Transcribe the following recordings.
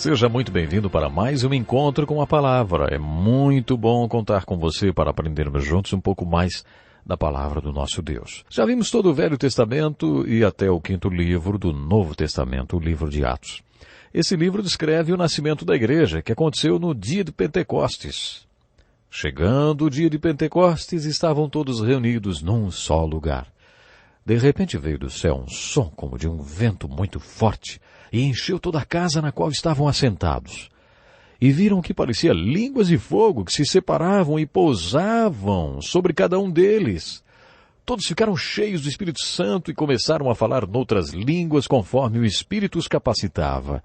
Seja muito bem-vindo para mais um encontro com a palavra. É muito bom contar com você para aprendermos juntos um pouco mais da palavra do nosso Deus. Já vimos todo o Velho Testamento e até o 5º livro do Novo Testamento, o livro de Atos. Esse livro descreve o nascimento da igreja, que aconteceu no dia de Pentecostes. Chegando o dia de Pentecostes, estavam todos reunidos num só lugar. De repente veio do céu um som como de um vento muito forte e encheu toda a casa na qual estavam assentados. E viram que parecia línguas de fogo que se separavam e pousavam sobre cada um deles. Todos ficaram cheios do Espírito Santo e começaram a falar noutras línguas conforme o Espírito os capacitava.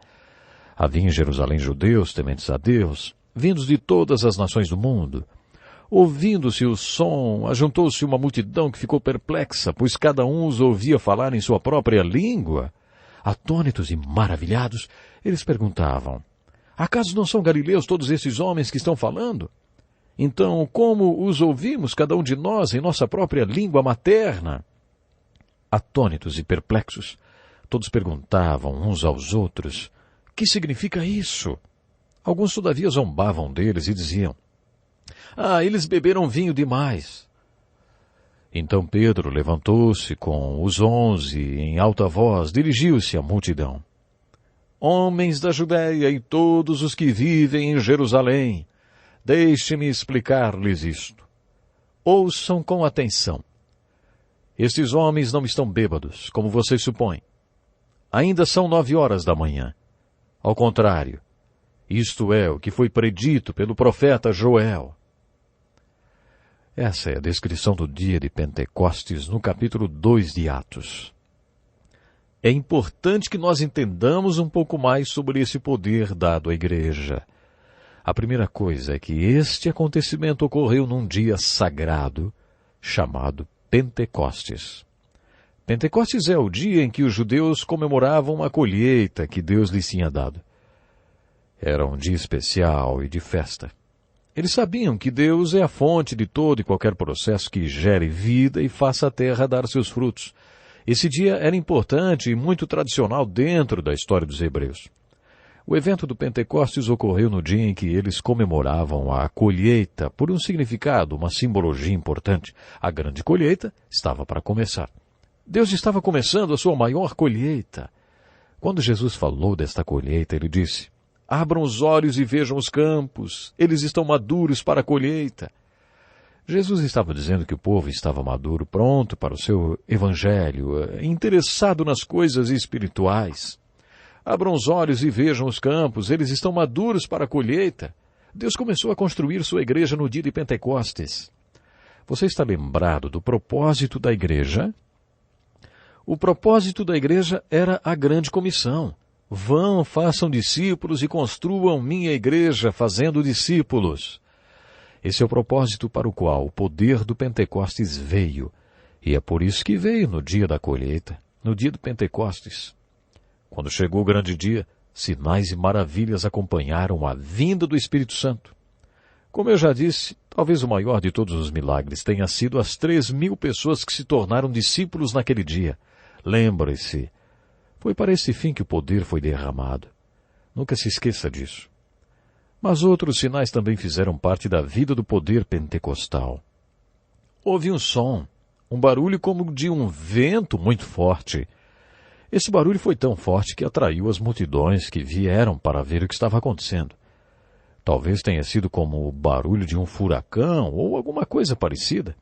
Havia em Jerusalém judeus tementes a Deus, vindos de todas as nações do mundo. Ouvindo-se o som, ajuntou-se uma multidão que ficou perplexa, pois cada um os ouvia falar em sua própria língua. Atônitos e maravilhados, eles perguntavam: acaso não são galileus todos esses homens que estão falando? Então, como os ouvimos, cada um de nós, em nossa própria língua materna? Atônitos e perplexos, todos perguntavam uns aos outros: que significa isso? Alguns, todavia, zombavam deles e diziam: eles beberam vinho demais. Então Pedro levantou-se com os 11 em alta voz, dirigiu-se à multidão. Homens da Judéia e todos os que vivem em Jerusalém, deixe-me explicar-lhes isto. Ouçam com atenção. Estes homens não estão bêbados, como vocês supõem. Ainda são 9 horas da manhã. Ao contrário, isto é o que foi predito pelo profeta Joel. Essa é a descrição do dia de Pentecostes no capítulo 2 de Atos. É importante que nós entendamos um pouco mais sobre esse poder dado à igreja. A primeira coisa é que este acontecimento ocorreu num dia sagrado, chamado Pentecostes. Pentecostes é o dia em que os judeus comemoravam a colheita que Deus lhes tinha dado. Era um dia especial e de festa. Eles sabiam que Deus é a fonte de todo e qualquer processo que gere vida e faça a terra dar seus frutos. Esse dia era importante e muito tradicional dentro da história dos hebreus. O evento do Pentecostes ocorreu no dia em que eles comemoravam a colheita por um significado, uma simbologia importante. A grande colheita estava para começar. Deus estava começando a sua maior colheita. Quando Jesus falou desta colheita, ele disse: abram os olhos e vejam os campos, eles estão maduros para a colheita. Jesus estava dizendo que o povo estava maduro, pronto para o seu evangelho, interessado nas coisas espirituais. Abram os olhos e vejam os campos, eles estão maduros para a colheita. Deus começou a construir sua igreja no dia de Pentecostes. Você está lembrado do propósito da igreja? O propósito da igreja era a grande comissão. Vão, façam discípulos e construam minha igreja fazendo discípulos. Esse é o propósito para o qual o poder do Pentecostes veio. E é por isso que veio no dia da colheita, no dia do Pentecostes. Quando chegou o grande dia, sinais e maravilhas acompanharam a vinda do Espírito Santo. Como eu já disse, talvez o maior de todos os milagres tenha sido as 3.000 pessoas que se tornaram discípulos naquele dia. Lembre-se, foi para esse fim que o poder foi derramado. Nunca se esqueça disso. Mas outros sinais também fizeram parte da vida do poder pentecostal. Houve um som, um barulho como de um vento muito forte. Esse barulho foi tão forte que atraiu as multidões que vieram para ver o que estava acontecendo. Talvez tenha sido como o barulho de um furacão ou alguma coisa parecida.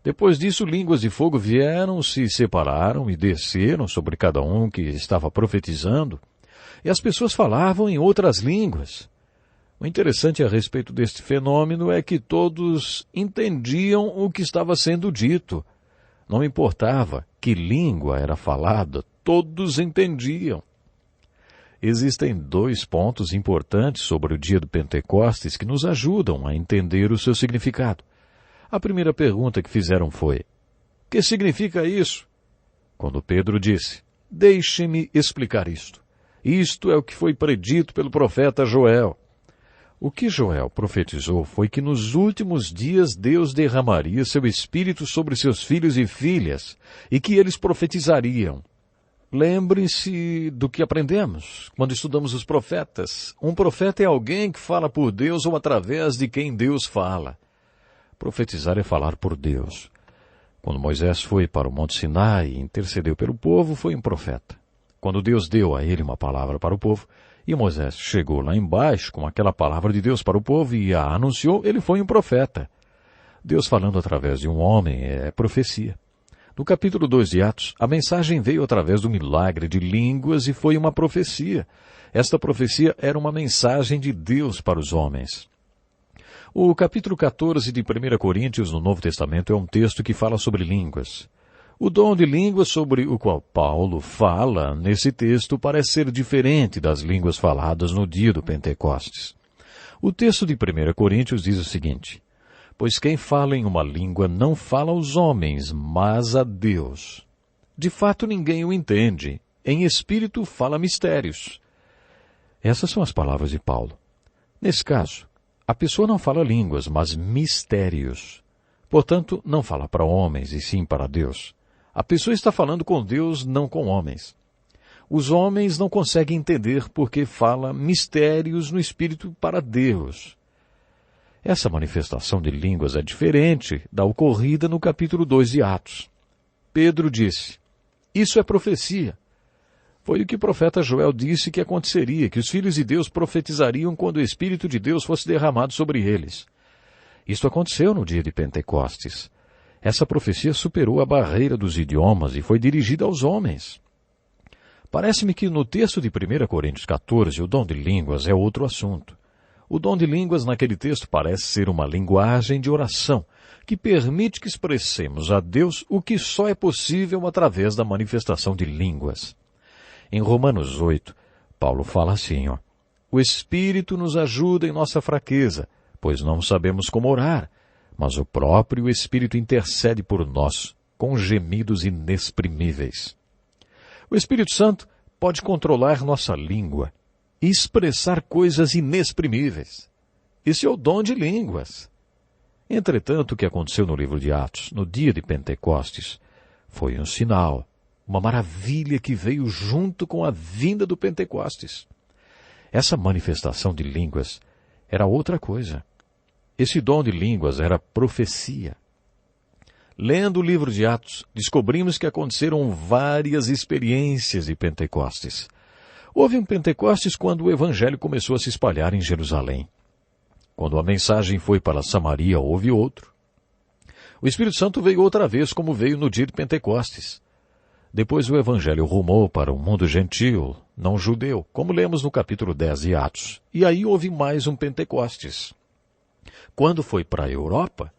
Depois disso, línguas de fogo vieram, se separaram e desceram sobre cada um que estava profetizando, e as pessoas falavam em outras línguas. O interessante a respeito deste fenômeno é que todos entendiam o que estava sendo dito. Não importava que língua era falada, todos entendiam. Existem 2 pontos importantes sobre o dia do Pentecostes que nos ajudam a entender o seu significado. A primeira pergunta que fizeram foi: que significa isso? Quando Pedro disse: deixe-me explicar isto. Isto é o que foi predito pelo profeta Joel. O que Joel profetizou foi que nos últimos dias Deus derramaria seu Espírito sobre seus filhos e filhas, e que eles profetizariam. Lembre-se do que aprendemos quando estudamos os profetas. Um profeta é alguém que fala por Deus ou através de quem Deus fala. Profetizar é falar por Deus. Quando Moisés foi para o Monte Sinai e intercedeu pelo povo, foi um profeta. Quando Deus deu a ele uma palavra para o povo, e Moisés chegou lá embaixo com aquela palavra de Deus para o povo e a anunciou, ele foi um profeta. Deus falando através de um homem é profecia. No capítulo 2 de Atos, a mensagem veio através do milagre de línguas e foi uma profecia. Esta profecia era uma mensagem de Deus para os homens. O capítulo 14 de 1 Coríntios, no Novo Testamento, é um texto que fala sobre línguas. O dom de línguas sobre o qual Paulo fala nesse texto parece ser diferente das línguas faladas no dia do Pentecostes. O texto de 1 Coríntios diz o seguinte: pois quem fala em uma língua não fala aos homens, mas a Deus. De fato ninguém o entende. Em espírito fala mistérios. Essas são as palavras de Paulo. Nesse caso, a pessoa não fala línguas, mas mistérios. Portanto, não fala para homens, e sim para Deus. A pessoa está falando com Deus, não com homens. Os homens não conseguem entender porque fala mistérios no espírito para Deus. Essa manifestação de línguas é diferente da ocorrida no capítulo 2 de Atos. Pedro disse: isso é profecia. Foi o que o profeta Joel disse que aconteceria, que os filhos de Deus profetizariam quando o Espírito de Deus fosse derramado sobre eles. Isso aconteceu no dia de Pentecostes. Essa profecia superou a barreira dos idiomas e foi dirigida aos homens. Parece-me que no texto de 1 Coríntios 14, o dom de línguas é outro assunto. O dom de línguas naquele texto parece ser uma linguagem de oração, que permite que expressemos a Deus o que só é possível através da manifestação de línguas. Em Romanos 8, Paulo fala assim, o Espírito nos ajuda em nossa fraqueza, pois não sabemos como orar, mas o próprio Espírito intercede por nós, com gemidos inexprimíveis. O Espírito Santo pode controlar nossa língua e expressar coisas inexprimíveis. Esse é o dom de línguas. Entretanto, o que aconteceu no livro de Atos, no dia de Pentecostes, foi um sinal, uma maravilha que veio junto com a vinda do Pentecostes. Essa manifestação de línguas era outra coisa. Esse dom de línguas era profecia. Lendo o livro de Atos, descobrimos que aconteceram várias experiências de Pentecostes. Houve um Pentecostes quando o Evangelho começou a se espalhar em Jerusalém. Quando a mensagem foi para Samaria, houve outro. O Espírito Santo veio outra vez, como veio no dia de Pentecostes. Depois o Evangelho rumou para o mundo gentil, não judeu, como lemos no capítulo 10 de Atos. E aí houve mais um Pentecostes. Quando foi para a Europa,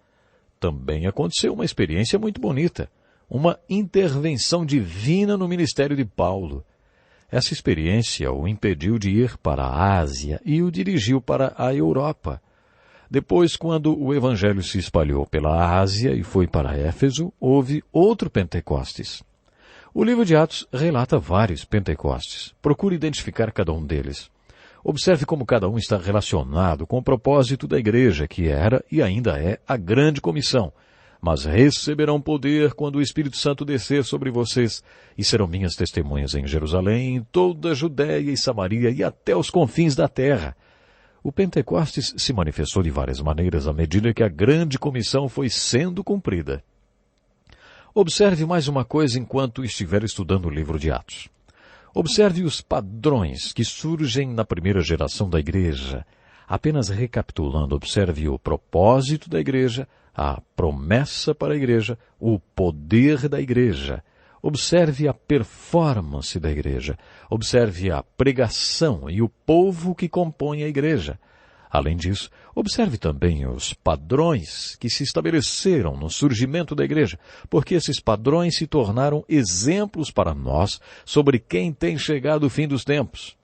também aconteceu uma experiência muito bonita, uma intervenção divina no ministério de Paulo. Essa experiência o impediu de ir para a Ásia e o dirigiu para a Europa. Depois, quando o Evangelho se espalhou pela Ásia e foi para Éfeso, houve outro Pentecostes. O livro de Atos relata vários Pentecostes. Procure identificar cada um deles. Observe como cada um está relacionado com o propósito da igreja, que era e ainda é a grande comissão. Mas receberão poder quando o Espírito Santo descer sobre vocês, e serão minhas testemunhas em Jerusalém, em toda a Judéia e Samaria e até os confins da terra. O Pentecostes se manifestou de várias maneiras à medida que a grande comissão foi sendo cumprida. Observe mais uma coisa enquanto estiver estudando o livro de Atos. Observe os padrões que surgem na primeira geração da igreja. Apenas recapitulando, observe o propósito da igreja, a promessa para a igreja, o poder da igreja. Observe a performance da igreja. Observe a pregação e o povo que compõe a igreja. Além disso, observe também os padrões que se estabeleceram no surgimento da igreja, porque esses padrões se tornaram exemplos para nós sobre quem tem chegado o fim dos tempos.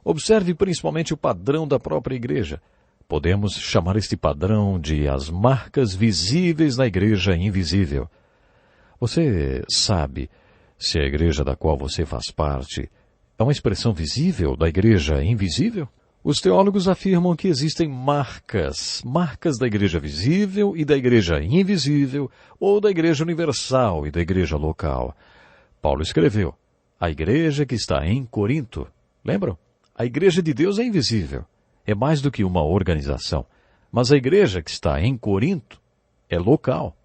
Observe principalmente o padrão da própria igreja. Podemos chamar este padrão de as marcas visíveis na igreja invisível. Você sabe se a igreja da qual você faz parte é uma expressão visível da igreja invisível? Os teólogos afirmam que existem marcas da igreja visível e da igreja invisível, ou da igreja universal e da igreja local. Paulo escreveu, A igreja que está em Corinto. Lembram? A igreja de Deus é invisível. É mais do que uma organização. Mas a igreja que está em Corinto é local.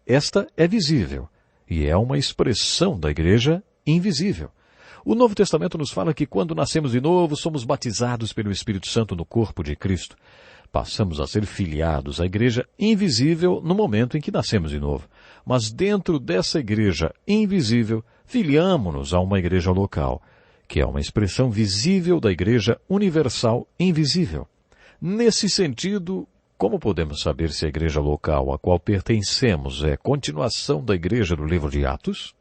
Esta é visível e é uma expressão da igreja invisível. O Novo Testamento nos fala que quando nascemos de novo, somos batizados pelo Espírito Santo no corpo de Cristo. Passamos a ser filiados à igreja invisível no momento em que nascemos de novo. Mas dentro dessa igreja invisível, filiamo-nos a uma igreja local, que é uma expressão visível da igreja universal invisível. Nesse sentido, como podemos saber se a igreja local a qual pertencemos é continuação da igreja do livro de Atos?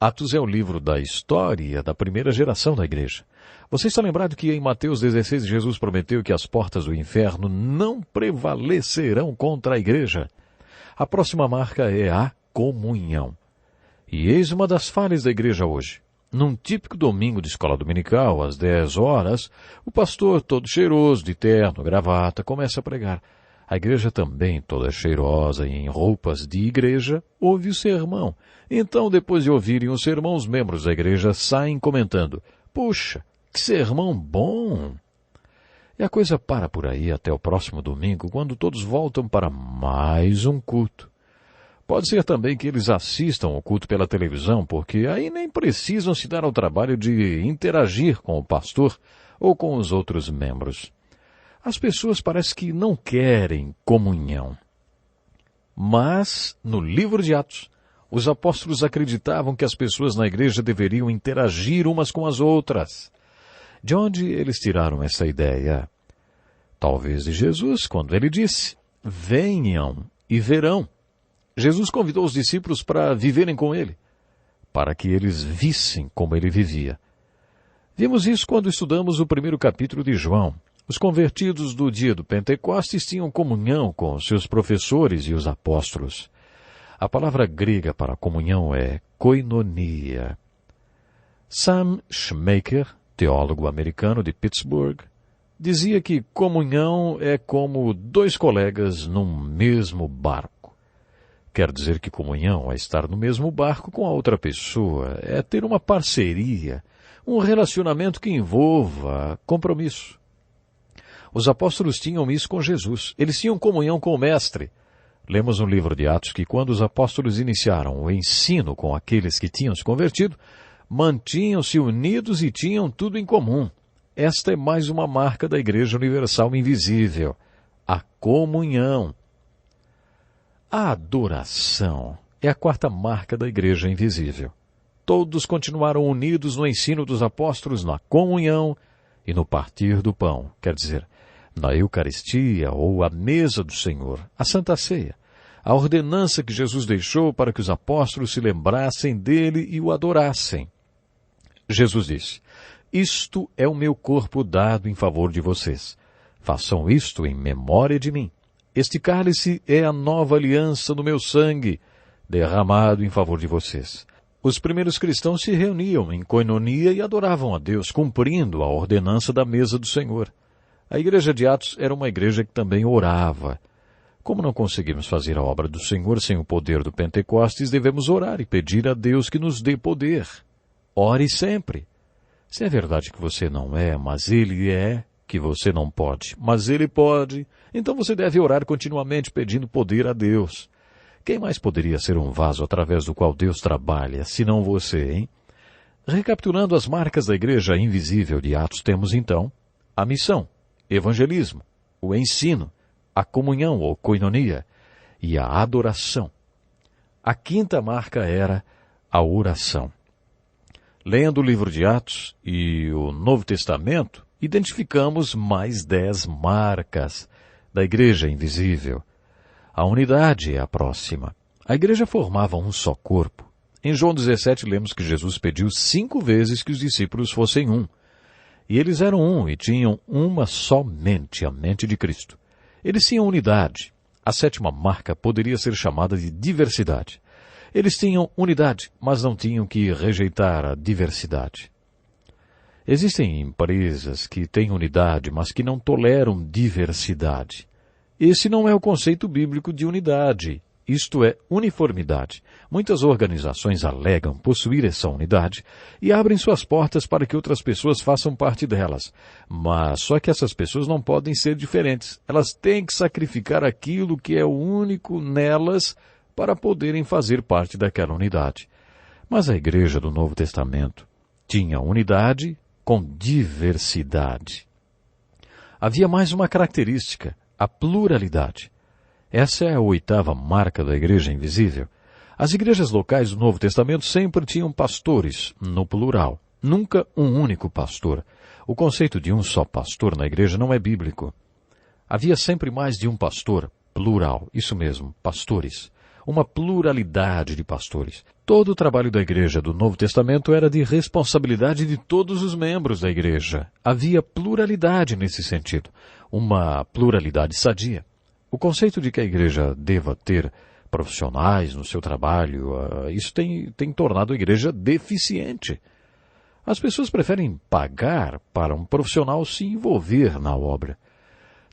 Atos é o livro da história da primeira geração da igreja. Você está lembrado que em Mateus 16 Jesus prometeu que as portas do inferno não prevalecerão contra a igreja? A próxima marca é a comunhão. E eis uma das falhas da igreja hoje. Num típico domingo de escola dominical, às 10 horas, o pastor, todo cheiroso, de terno, gravata, começa a pregar. A igreja também, toda cheirosa e em roupas de igreja, ouve o sermão. Então, depois de ouvirem o sermão, os membros da igreja saem comentando: "Puxa, que sermão bom!" E a coisa para por aí até o próximo domingo, quando todos voltam para mais um culto. Pode ser também que eles assistam o culto pela televisão, porque aí nem precisam se dar ao trabalho de interagir com o pastor ou com os outros membros. As pessoas parecem que não querem comunhão. Mas, no livro de Atos, os apóstolos acreditavam que as pessoas na igreja deveriam interagir umas com as outras. De onde eles tiraram essa ideia? Talvez de Jesus, quando ele disse: "Venham e verão." Jesus convidou os discípulos para viverem com ele, para que eles vissem como ele vivia. Vimos isso quando estudamos o primeiro capítulo de João. Os convertidos do dia do Pentecostes tinham comunhão com os seus professores e os apóstolos. A palavra grega para comunhão é koinonia. Sam Schmaker, teólogo americano de Pittsburgh, dizia que comunhão é como dois colegas num mesmo barco. Quer dizer que comunhão é estar no mesmo barco com a outra pessoa, é ter uma parceria, um relacionamento que envolva compromisso. Os apóstolos tinham isso com Jesus. Eles tinham comunhão com o Mestre. Lemos no livro de Atos que quando os apóstolos iniciaram o ensino com aqueles que tinham se convertido, mantinham-se unidos e tinham tudo em comum. Esta é mais uma marca da Igreja Universal Invisível, a comunhão. A adoração é a quarta marca da Igreja Invisível. Todos continuaram unidos no ensino dos apóstolos, na comunhão e no partir do pão, quer dizer, na Eucaristia ou a mesa do Senhor, a Santa Ceia, a ordenança que Jesus deixou para que os apóstolos se lembrassem dele e o adorassem. Jesus disse: "Isto é o meu corpo dado em favor de vocês. Façam isto em memória de mim. Este cálice é a nova aliança no meu sangue, derramado em favor de vocês." Os primeiros cristãos se reuniam em koinonia e adoravam a Deus, cumprindo a ordenança da mesa do Senhor. A igreja de Atos era uma igreja que também orava. Como não conseguimos fazer a obra do Senhor sem o poder do Pentecostes, devemos orar e pedir a Deus que nos dê poder. Ore sempre. Se é verdade que você não é, mas Ele é, que você não pode, mas Ele pode, então você deve orar continuamente pedindo poder a Deus. Quem mais poderia ser um vaso através do qual Deus trabalha, senão você, hein? Recapitulando as marcas da igreja invisível de Atos, temos então a missão, evangelismo, o ensino, a comunhão ou koinonia e a adoração. A quinta marca era a oração. Lendo o livro de Atos e o Novo Testamento, identificamos mais 10 marcas da igreja invisível. A unidade é a próxima. A igreja formava um só corpo. Em João 17 lemos que Jesus pediu 5 vezes que os discípulos fossem um. E eles eram um e tinham uma só mente, a mente de Cristo. Eles tinham unidade. A 7ª marca poderia ser chamada de diversidade. Eles tinham unidade, mas não tinham que rejeitar a diversidade. Existem empresas que têm unidade, mas que não toleram diversidade. Esse não é o conceito bíblico de unidade, isto é uniformidade. Muitas organizações alegam possuir essa unidade e abrem suas portas para que outras pessoas façam parte delas. Mas só que essas pessoas não podem ser diferentes. Elas têm que sacrificar aquilo que é o único nelas para poderem fazer parte daquela unidade. Mas a igreja do Novo Testamento tinha unidade com diversidade. Havia mais uma característica, a pluralidade. Essa é a 8ª marca da igreja invisível. As igrejas locais do Novo Testamento sempre tinham pastores, no plural, nunca um único pastor. O conceito de um só pastor na igreja não é bíblico. Havia sempre mais de um pastor, plural, isso mesmo, pastores. Uma pluralidade de pastores. Todo o trabalho da igreja do Novo Testamento era de responsabilidade de todos os membros da igreja. Havia pluralidade nesse sentido, uma pluralidade sadia. O conceito de que a igreja deva ter profissionais no seu trabalho, isso tem tornado a igreja deficiente. As pessoas preferem pagar para um profissional se envolver na obra.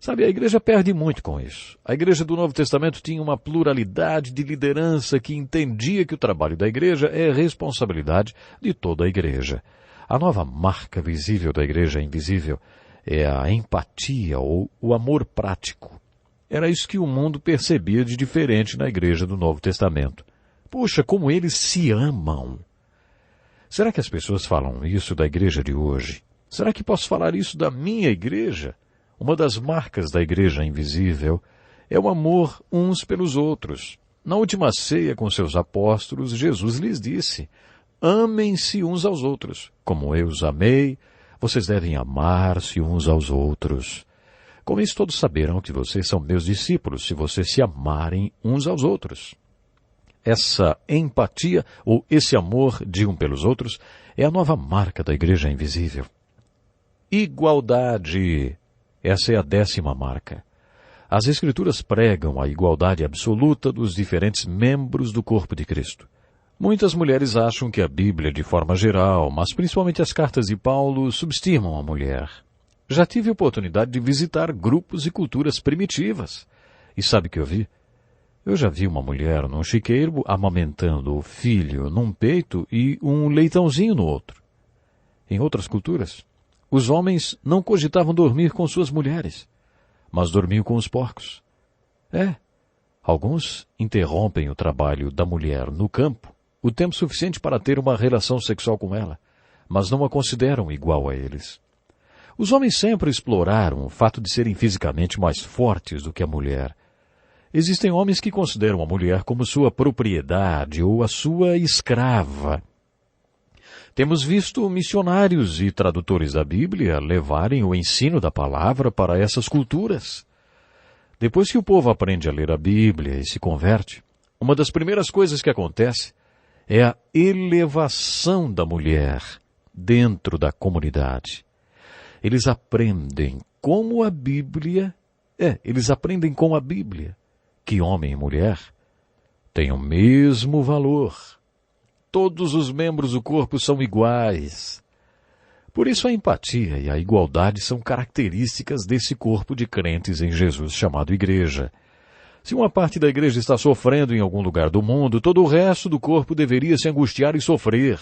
Sabe, a igreja perde muito com isso. A igreja do Novo Testamento tinha uma pluralidade de liderança que entendia que o trabalho da igreja é responsabilidade de toda a igreja. A nova marca visível da igreja invisível é a empatia ou o amor prático. Era isso que o mundo percebia de diferente na igreja do Novo Testamento. Puxa, como eles se amam! Será que as pessoas falam isso da igreja de hoje? Será que posso falar isso da minha igreja? Uma das marcas da igreja invisível é o amor uns pelos outros. Na última ceia com seus apóstolos, Jesus lhes disse: amem-se uns aos outros. Como eu os amei, vocês devem amar-se uns aos outros. Com isso todos saberão que vocês são meus discípulos, se vocês se amarem uns aos outros. Essa empatia, ou esse amor de um pelos outros, é a nova marca da igreja invisível. Igualdade. Essa é a 10ª marca. As Escrituras pregam a igualdade absoluta dos diferentes membros do corpo de Cristo. Muitas mulheres acham que a Bíblia, de forma geral, mas principalmente as cartas de Paulo, subestimam a mulher. Já tive a oportunidade de visitar grupos e culturas primitivas. E sabe o que eu vi? Eu já vi uma mulher num chiqueiro amamentando o filho num peito e um leitãozinho no outro. Em outras culturas, os homens não cogitavam dormir com suas mulheres, mas dormiam com os porcos. Alguns interrompem o trabalho da mulher no campo o tempo suficiente para ter uma relação sexual com ela, mas não a consideram igual a eles. Os homens sempre exploraram o fato de serem fisicamente mais fortes do que a mulher. Existem homens que consideram a mulher como sua propriedade ou a sua escrava. Temos visto missionários e tradutores da Bíblia levarem o ensino da palavra para essas culturas. Depois que o povo aprende a ler a Bíblia e se converte, uma das primeiras coisas que acontece é a elevação da mulher dentro da comunidade. Eles aprendem com a Bíblia que homem e mulher têm o mesmo valor. Todos os membros do corpo são iguais. Por isso a empatia e a igualdade são características desse corpo de crentes em Jesus chamado igreja. Se uma parte da igreja está sofrendo em algum lugar do mundo, todo o resto do corpo deveria se angustiar e sofrer.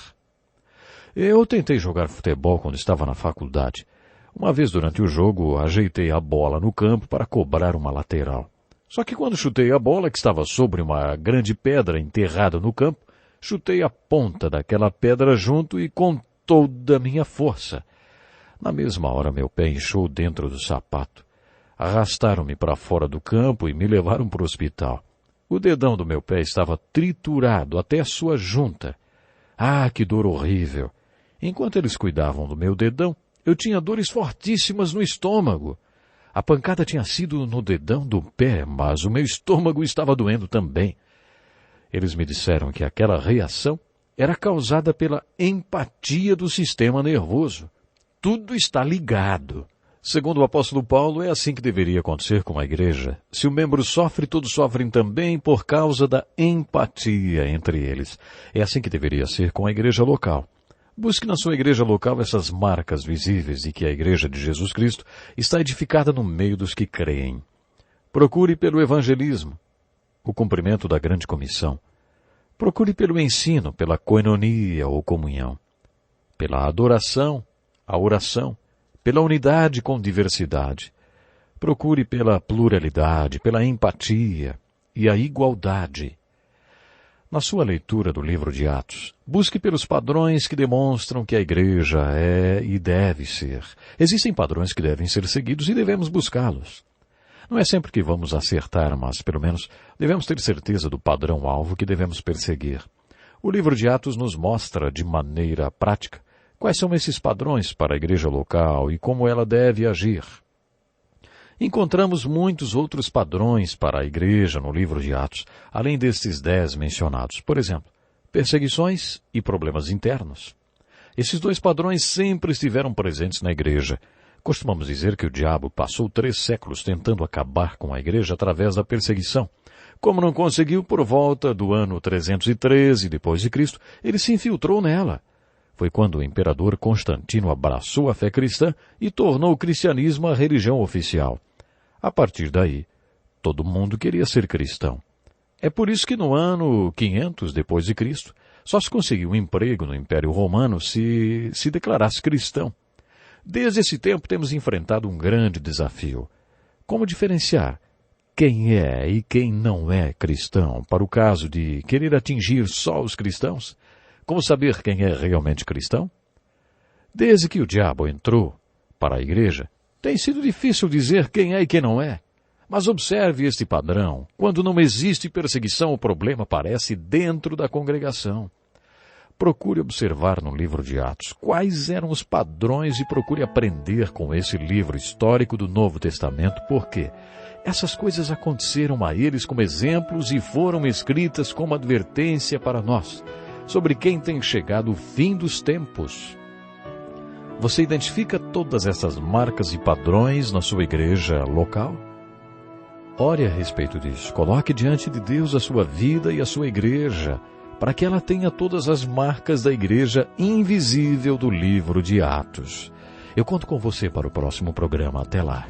Eu tentei jogar futebol quando estava na faculdade. Uma vez durante o jogo, ajeitei a bola no campo para cobrar uma lateral. Só que quando chutei a bola, que estava sobre uma grande pedra enterrada no campo, chutei a ponta daquela pedra junto e com toda a minha força. Na mesma hora meu pé inchou dentro do sapato. Arrastaram-me para fora do campo e me levaram para o hospital. O dedão do meu pé estava triturado até a sua junta. Ah, que dor horrível! Enquanto eles cuidavam do meu dedão, eu tinha dores fortíssimas no estômago. A pancada tinha sido no dedão do pé, mas o meu estômago estava doendo também. Eles me disseram que aquela reação era causada pela empatia do sistema nervoso. Tudo está ligado. Segundo o apóstolo Paulo, é assim que deveria acontecer com a igreja. Se o membro sofre, todos sofrem também por causa da empatia entre eles. É assim que deveria ser com a igreja local. Busque na sua igreja local essas marcas visíveis de que a igreja de Jesus Cristo está edificada no meio dos que creem. Procure pelo evangelismo, o cumprimento da grande comissão. Procure pelo ensino, pela koinonia ou comunhão, pela adoração, a oração, pela unidade com diversidade. Procure pela pluralidade, pela empatia e a igualdade. Na sua leitura do livro de Atos, busque pelos padrões que demonstram que a igreja é e deve ser. Existem padrões que devem ser seguidos e devemos buscá-los. Não é sempre que vamos acertar, mas pelo menos devemos ter certeza do padrão-alvo que devemos perseguir. O livro de Atos nos mostra de maneira prática quais são esses padrões para a igreja local e como ela deve agir. Encontramos muitos outros padrões para a igreja no livro de Atos, além destes 10 mencionados. Por exemplo, perseguições e problemas internos. Esses 2 padrões sempre estiveram presentes na igreja. Costumamos dizer que o diabo passou 3 séculos tentando acabar com a igreja através da perseguição. Como não conseguiu, por volta do ano 313 depois de Cristo, ele se infiltrou nela. Foi quando o imperador Constantino abraçou a fé cristã e tornou o cristianismo a religião oficial. A partir daí, todo mundo queria ser cristão. É por isso que no ano 500 depois de Cristo, só se conseguiu um emprego no Império Romano se declarasse cristão. Desde esse tempo temos enfrentado um grande desafio. Como diferenciar quem é e quem não é cristão, para o caso de querer atingir só os cristãos? Como saber quem é realmente cristão? Desde que o diabo entrou para a igreja, tem sido difícil dizer quem é e quem não é. Mas observe este padrão. Quando não existe perseguição, o problema aparece dentro da congregação. Procure observar no livro de Atos quais eram os padrões e procure aprender com esse livro histórico do Novo Testamento, porque essas coisas aconteceram a eles como exemplos e foram escritas como advertência para nós, sobre quem tem chegado o fim dos tempos. Você identifica todas essas marcas e padrões na sua igreja local? Ore a respeito disso. Coloque diante de Deus a sua vida e a sua igreja, para que ela tenha todas as marcas da igreja invisível do livro de Atos. Eu conto com você para o próximo programa. Até lá.